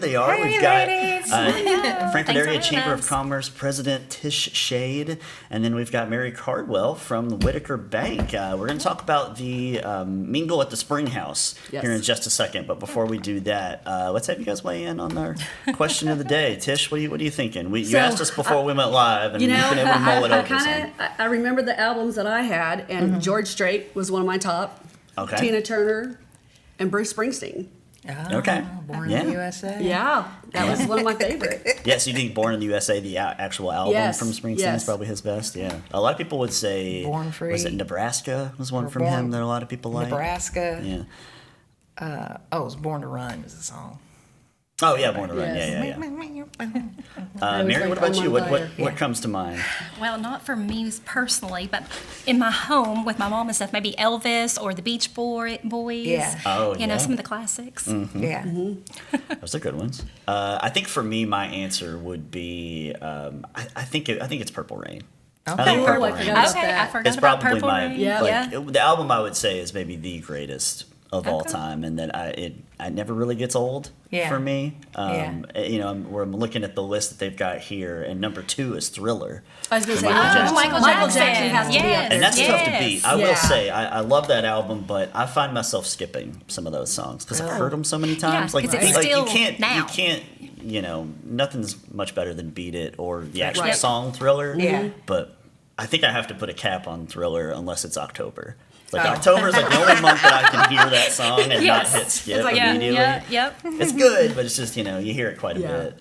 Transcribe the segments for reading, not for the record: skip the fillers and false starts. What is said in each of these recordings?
they are. Hey, We've got Frankfort Thanks Area for Chamber having of us. Commerce President Tish Shade, and then we've got Mary Cardwell from the Whitaker Bank. We're going to talk about the Mingle at the Springhouse here in just a second. But before we do that, let's have you guys weigh in on our question of the day. Tish, what are you thinking? You asked us before we went live, and you've been able to mull it over. I remember the albums that I had, and George Strait was one of my top. Okay. Tina Turner and Bruce Springsteen. Okay. Born in the USA. Yeah, that was one of my favorites. Yeah, so you think Born in the USA, the actual album from Springsteen, is probably his best? Yeah. A lot of people would say... Born Free. Was it Nebraska was one from him that a lot of people like? Nebraska. Yeah. It was Born to Run was the song. Oh, yeah, Born to Run. Yes. Yeah. Mary, what about you? What comes to mind? Well, not for me personally, but in my home with my mom and stuff, maybe Elvis or the Beach Boys. Yeah. Oh, You know, some of the classics. Yeah. Those are good ones. I think for me, my answer would be, I think it's Purple Rain. Okay. I think Purple I Rain. forgot about Okay, that. I forgot It's about probably Purple my Rain. Yeah. the album I would say is maybe the greatest of all time, and then it never really gets old for me. You know, I'm looking at the list that they've got here, and number 2 is Thriller. I was going to say, Michael Michael Jackson. Jackson has to be up Yes. there. And that's tough to Yes. beat. I Yeah. will say, I love that album, but I find myself skipping some of those songs because I've heard them so many times. Yeah, 'cause it's still now. you can't, you know, nothing's much better than Beat It or the actual Right. song Thriller. Yeah. But I think I have to put a cap on Thriller unless it's October. Like October is like the only month that I can hear that song and not hit skip immediately. Yep. It's good, but it's just, you know, you hear it quite a bit.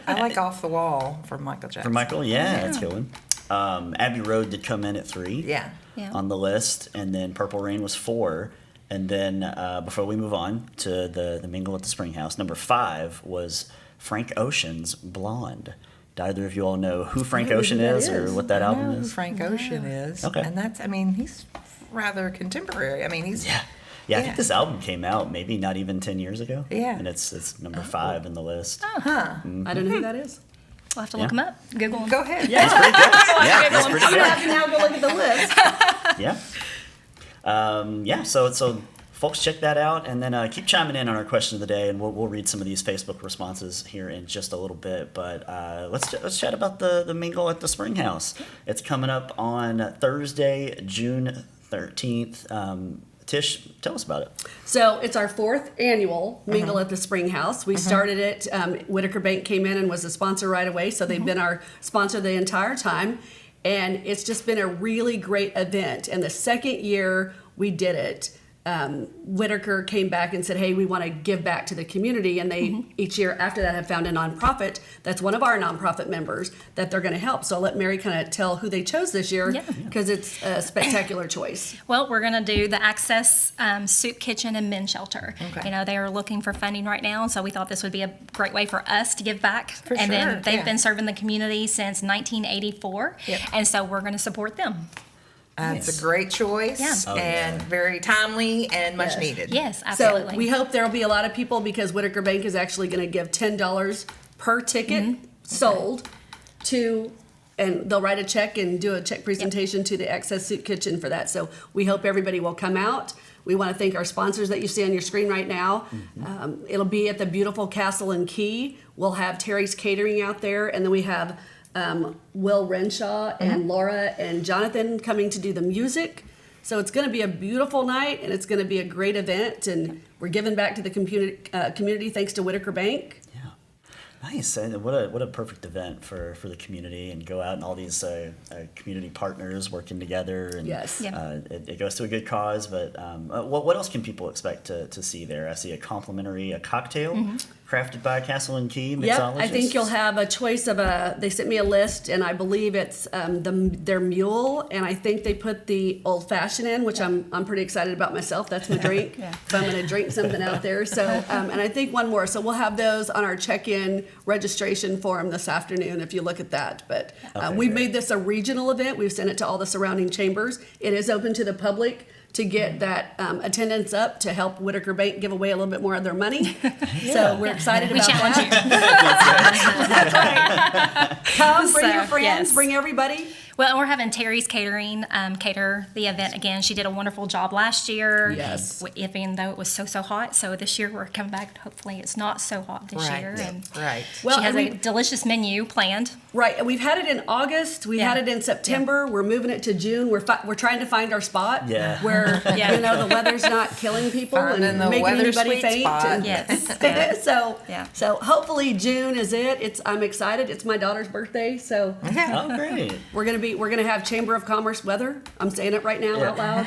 I like Off the Wall from Michael Jackson. For Michael, that's a good one. Abbey Road did come in at 3 Yeah. on the list, and then Purple Rain was 4. And then before we move on to the Mingle at the Springhouse, number 5 was Frank Ocean's Blonde. Do either of you all know who Frank Ocean is or what that I album know who is? Frank Ocean is. Okay. And that's, I mean, he's rather contemporary. I mean, he's... Yeah, I think this album came out maybe not even 10 years ago. Yeah. And it's number 5 in the list. I don't know who that is. We'll have to look them up. Google them. Go ahead. Yeah, it's pretty good. Yeah, it's pretty I'm going to good. have to now go look at the list. Yeah. So folks, check that out, and then keep chiming in on our question of the day, and we'll read some of these Facebook responses here in just a little bit. But let's chat about the Mingle at the Springhouse. It's coming up on Thursday, June 13th. Tish, tell us about it. So it's our 4th annual Mingle at the Springhouse. We started it. Whitaker Bank came in and was a sponsor right away, so they've been our sponsor the entire time. And it's just been a really great event. And the second year we did it, Whitaker came back and said, hey, we want to give back to the community. And they each year after that have found a nonprofit that's one of our nonprofit members that they're going to help. So I'll let Mary kind of tell who they chose this year because it's a spectacular choice. Well, we're going to do the Access Soup Kitchen and Men's Shelter. Okay. You know, they are looking for funding right now, so we thought this would be a great way for us to give back. For and sure, then they've yeah. been serving the community since 1984, Yep. and so we're going to support them. It's a great choice Yeah. and very timely and much needed. Yes, absolutely. So we hope there will be a lot of people because Whitaker Bank is actually going to give $10 per ticket sold to, and they'll write a check and do a check presentation to the Access Soup Kitchen for that. So we hope everybody will come out. We want to thank our sponsors that you see on your screen right now. It'll be at the beautiful Castle and Key. We'll have Terry's Catering out there, and then we have Will Renshaw and Laura and Jonathan coming to do the music. So it's going to be a beautiful night, and it's going to be a great event, and we're giving back to the community thanks to Whitaker Bank. Nice. And what a perfect event for the community, and go out and all these community partners working together. And Yes. Yeah. It goes to a good cause. But what else can people expect to see there? I see a cocktail crafted by Castle and Key mixologists. Yep, I think you'll have a choice of they sent me a list, and I believe it's their mule, and I think they put the old fashioned in, which I'm pretty excited about myself. That's my drink. If I'm going to drink something out there. So, and I think one more. So we'll have those on our check-in registration form this afternoon if you look at that. But we've made this a regional event. We've sent it to all the surrounding chambers. It is open to the public to get that attendance up to help Whitaker Bank give away a little bit more of their money. So we're excited about challenge that. That's right. Come, bring your friends, yes. bring everybody. Well, and we're having Terry's Catering cater the event again. She did a wonderful job last year. Yes. Even though it was so hot. So this year we're coming back. Hopefully it's not so hot this Right. year. And Right. Well, she has and a delicious menu planned. Right, and we've had it in August. We had Yeah. it in September. We're moving it to June. We're trying to find our spot where Yeah. the weather's not killing people Finding and the making weather anybody sweet faint. spot. And- Yes. Yeah. Yeah. So hopefully June is it. I'm excited. It's my daughter's birthday, so Oh, great. we're gonna have Chamber of Commerce weather. I'm saying it right now out loud.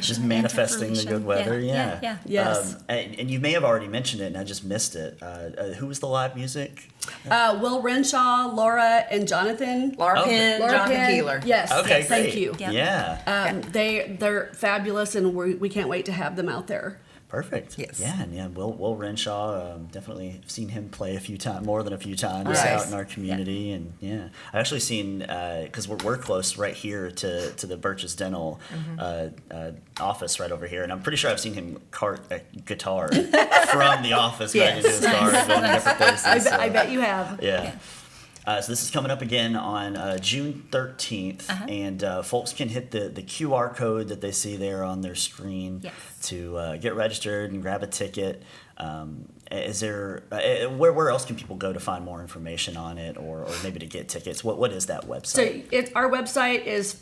Just manifesting the good weather. Yeah. Yeah. Yes. And you may have already mentioned it, and I just missed it. Who was the live music? Will Renshaw, Laura, and Jonathan. Laura Okay. Penn, Laura Jonathan Penn. Keeler. Yes. Okay, yes, thank great. you. Yep. Yeah. They're fabulous, and we can't wait to have them out there. Perfect. Yes. Yeah, and Will Renshaw, definitely seen him play a few times, more than a few times Right. out in our community, and yeah, I actually seen because we're close right here to the Birch's Dental office right over here, and I'm pretty sure I've seen him cart a guitar from the office back into his car and going to different places. I bet you have. Yeah. So this is coming up again on June 13th, and folks can hit the QR code that they see there on their screen Yes. to get registered and grab a ticket. Is there where else can people go to find more information on it, or maybe to get tickets? What is that website? So our website is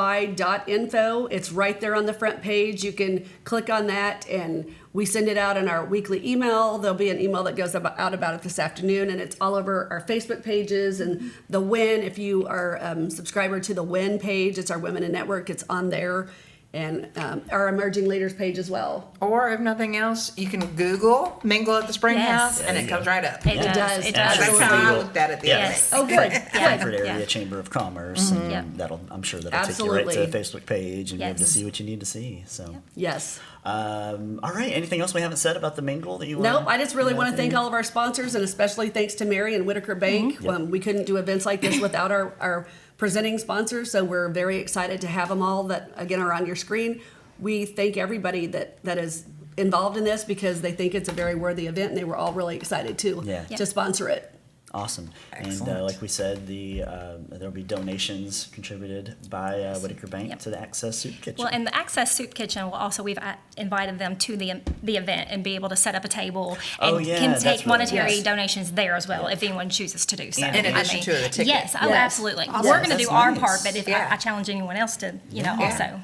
frankfortky.info. It's right there on the front page. You can click on that, and we send it out in our weekly email. There'll be an email that goes out about it this afternoon, and it's all over our Facebook pages and the WIN. If you are a subscriber to the WIN page, it's our Women in Network. It's on there, and our Emerging Leaders page as well. Or if nothing else, you can Google Mingle at the Springhouse, Yes. and There it you comes go. right up. It does. does. It And does. That's how I Google. looked at it the Yes. other day. Oh, good. Frankfort Good. Area Yeah. Chamber of Commerce, and Yep. I'm sure that'll take you right to Absolutely. the Facebook page and be able to Yes. see what you need to see. So, Yes. all right. Anything else we haven't said about the Mingle that you want? Nope, I just really want to thank all of our sponsors, and especially thanks to Mary and Whitaker Bank. Yep. We couldn't do events like this without our presenting sponsors, so we're very excited to have them all that, again, are on your screen. We thank everybody that is involved in this because they think it's a very worthy event, and they were all really excited to sponsor it. Awesome. And Excellent. like we said, there'll be donations contributed by Whitaker Bank Yep. to the Access Soup Kitchen. Well, and the Access Soup Kitchen will also, we've invited them to the event and be able to set up a table and Oh, yeah, can that's take really monetary nice. donations there as well if anyone chooses to do so. In addition to the ticket. Yes, oh, Yes. absolutely. Awesome. We're going to That's do our nice. part, but if Yeah. I challenge anyone else to, also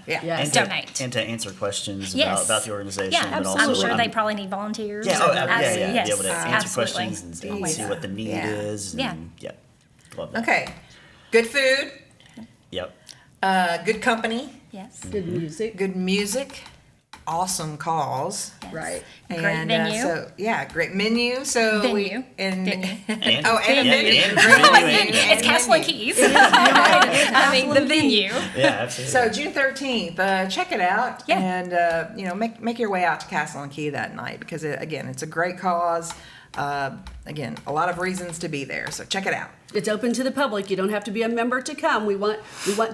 Yeah. Yes. and donate. and to answer questions Yes. about the organization. Yeah, but I'm also, sure they probably need volunteers. Yeah, so yeah, yes, be able to answer absolutely. questions and Always. see what the need Yeah. is. And, Yeah. yeah. Love that. Okay. Good food, Yep. good company, Yes. Good music. good music, awesome calls. Yes. Right. Great And, venue. great menu. So Venue. and Venue. And, and a and- venue. and Great venue. venue. It's Castle and venue. Keys. I mean, the venue. Yeah, absolutely. So June 13th, check it out, Yeah. and make your way out to Castle and Key that night because it's a great cause. Again, a lot of reasons to be there, so check it out. It's open to the public. You don't have to be a member to come. We want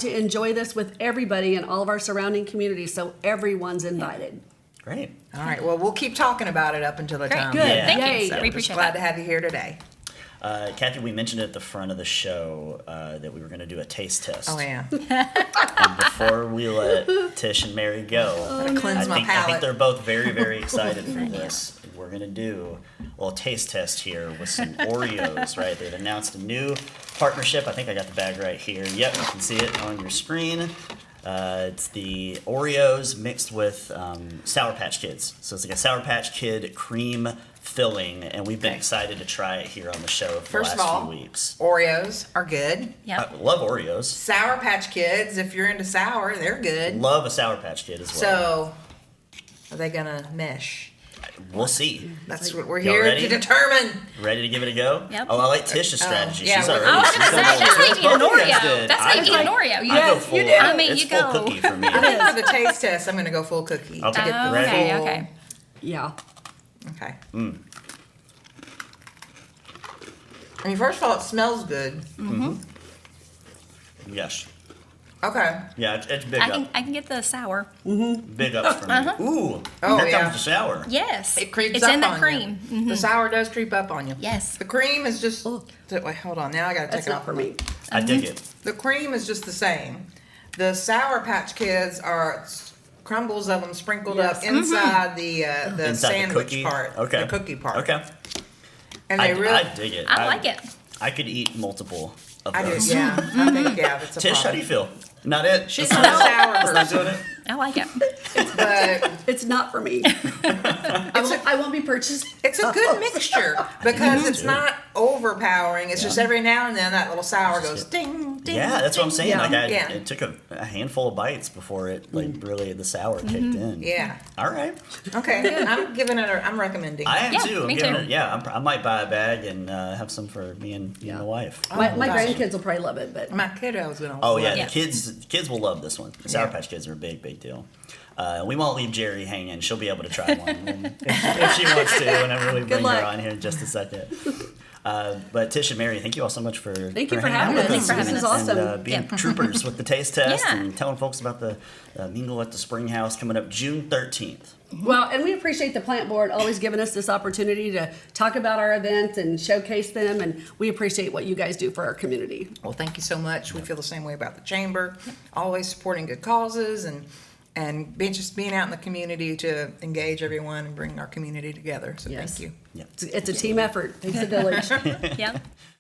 to enjoy this with everybody in all of our surrounding communities, so everyone's invited. Great. All right, well, we'll keep talking about it up until the Great. time. Good. Yeah. Thank Yay. you. So We just appreciate Glad that. to have you here today. Kathy, we mentioned at the front of the show that we were going to do a taste test. Oh yeah, And before we let Tish and Mary go, Gotta cleanse my I think palate. they're both very, very excited for this. We're going to do a little taste test here with some Oreos, right? They've announced a new partnership. I think I got the bag right here. Yep, you can see it on your screen. It's the Oreos mixed with Sour Patch Kids. So it's like a Sour Patch Kid cream filling, and we've been excited to try it here on the show for First the of last all, few weeks. Oreos are good. Yep. I love Oreos. Sour Patch Kids, if you're into sour, they're good. Love a Sour Patch Kid as well. So, are they gonna mesh? We'll see. That's what we're Y'all here ready? to determine. Ready to give it a go? Yep. Oh, I like Tish's strategy. yeah, She's well, already. I was she's going to say, done that's how you both eat an of you guys Oreo. did. That's how you eat an Oreo. I go Yes, full. you do. I mean, it's you full go. cookie for me. I think for the taste test, I'm gonna go full cookie. Okay. To get the Ready? full- Okay. Yeah. Okay. I mean, first of all, it smells good. Yes. Okay. Yeah, it's big I up. can get the sour. Big ups for me. Ooh, Oh, here yeah. comes the sour. Yes. It creeps it's up in the on cream. you. The sour does creep up on you. Yes. The cream is just. Wait, hold on. Now I gotta take That's it not off for me. I dig it. The cream is just the same. The Sour Patch Kids are crumbles of them sprinkled Yes. up inside the Inside sandwich the cookie part. Okay. The cookie part. Okay. And I they really. I dig it. I like it. I could eat multiple of I do. those. Yeah. I think that's a Tish, how do problem. you feel? Not it. She's That's not a sour That's not person, doing it. I like it. but It's not for me. I won't be purchasing. it's a good mixture because it's not overpowering. It's just every now and then that little sour goes ding, ding. Yeah, that's what I'm saying. Yeah. Like Yeah. it took a handful of bites before it really the sour kicked in. Yeah. All right. Okay. I'm giving it. I'm recommending. I am Yeah, too. I'm me giving too. it. Yeah, I might buy a bag and have some for me and my wife. My gosh. grandkids will probably love it, but My kiddo's gonna. Oh yeah, love the Yeah. kids will love this one. The Sour Yeah. Patch Kids are a big deal. We won't leave Jerry hanging. She'll be able to try one if she wants to. Whenever we bring her luck. on here in just a second. But Tish and Mary, thank you all so much for Thank you for hanging having out us. with Thanks for having This is us. awesome. and being Yeah. troopers with the taste test Yeah. and telling folks about the Mingle at the Springhouse coming up June 13th. Well, and we appreciate the plant board always giving us this opportunity to talk about our event and showcase them, and we appreciate what you guys do for our community. Well, thank you so much. We feel the same way about the chamber, always supporting good causes and being out in the community to engage everyone and bring our community together. So Yes. thank you. Yeah. It's a team effort. Takes a village. Yeah.